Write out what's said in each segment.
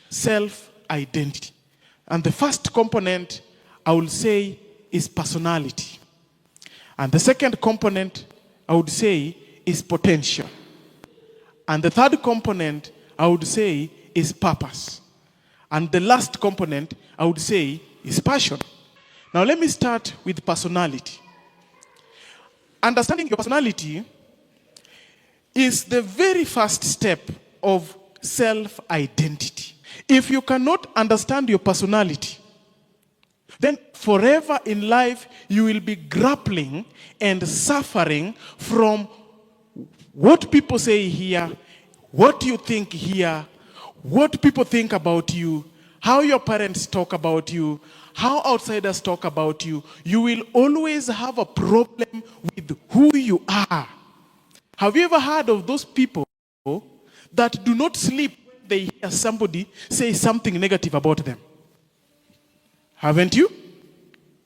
self-identity. And the first component, I will say, is personality. And the second component, I would say, is potential. And the third component, I would say, is purpose. And the last component, I would say, is passion. Now let me start with personality. Understanding your personality is the very first step of self-identity. If you cannot understand your personality, then forever in life you will be grappling and suffering from what people say here, what you think here, what people think about you, how your parents talk about you, how outsiders talk about you. You will always have a problem with who you are. Have you ever heard of those people that do not sleep when they hear somebody say something negative about them? Haven't you?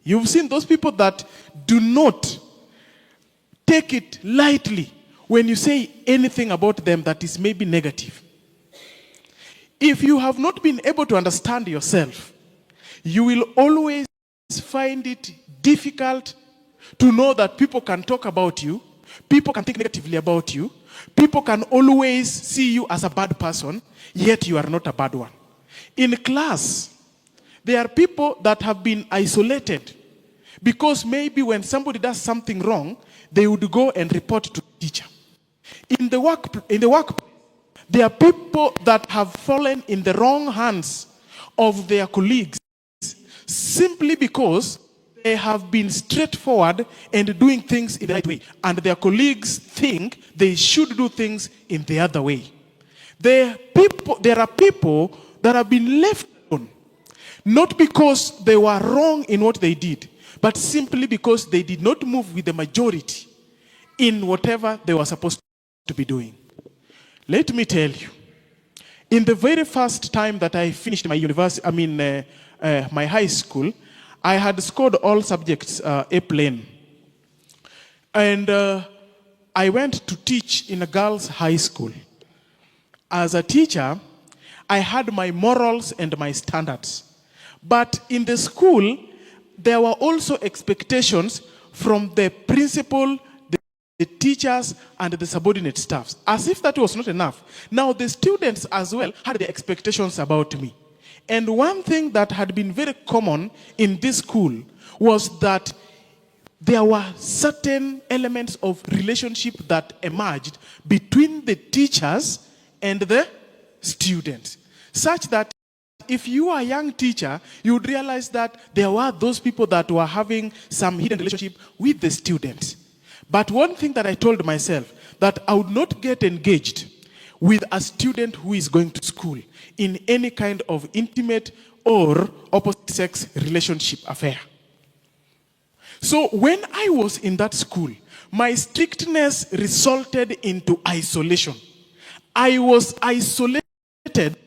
You've seen those people that do not take it lightly when you say anything about them that is maybe negative. If you have not been able to understand yourself, you will always find it difficult to know that people can talk about you, people can think negatively about you, people can always see you as a bad person, yet you are not a bad one. In class, there are people that have been isolated because maybe when somebody does something wrong, they would go and report to the teacher. In the workplace, there are people that have fallen in the wrong hands of their colleagues simply because they have been straightforward and doing things in the right way. And their colleagues think they should do things in the other way. There are people that have been left alone, not because they were wrong in what they did, but simply because they did not move with the majority in whatever they were supposed to be doing. Let me tell you, in the very first time that I finished my my high school, I had scored all subjects A-plane. And I went to teach in a girls' high school. As a teacher, I had my morals and my standards. But in the school, there were also expectations from the principal, the teachers, and the subordinate staffs. As if that was not enough. Now the students as well had their expectations about me. And one thing that had been very common in this school was that there were certain elements of relationship that emerged between the teachers and the students. Such that if you are a young teacher, you would realize that there were those people that were having some hidden relationship with the students. But one thing that I told myself, that I would not get engaged with a student who is going to school in any kind of intimate or opposite sex relationship affair. So when I was in that school, my strictness resulted into isolation. I was isolated,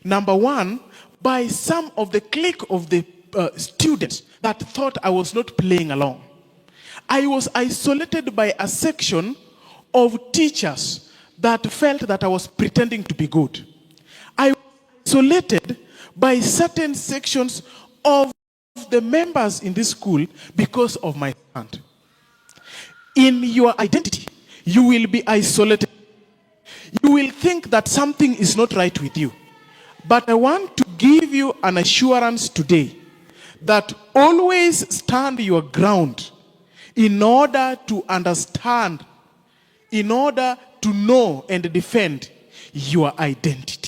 number one, by some of the clique of the students that thought I was not playing along. I was isolated by a section of teachers that felt that I was pretending to be good. I was isolated by certain sections of the members in this school because of my stand. In your identity, you will be isolated. You will think that something is not right with you. But I want to give you an assurance today that always stand your ground in order to understand, in order to know and defend your identity.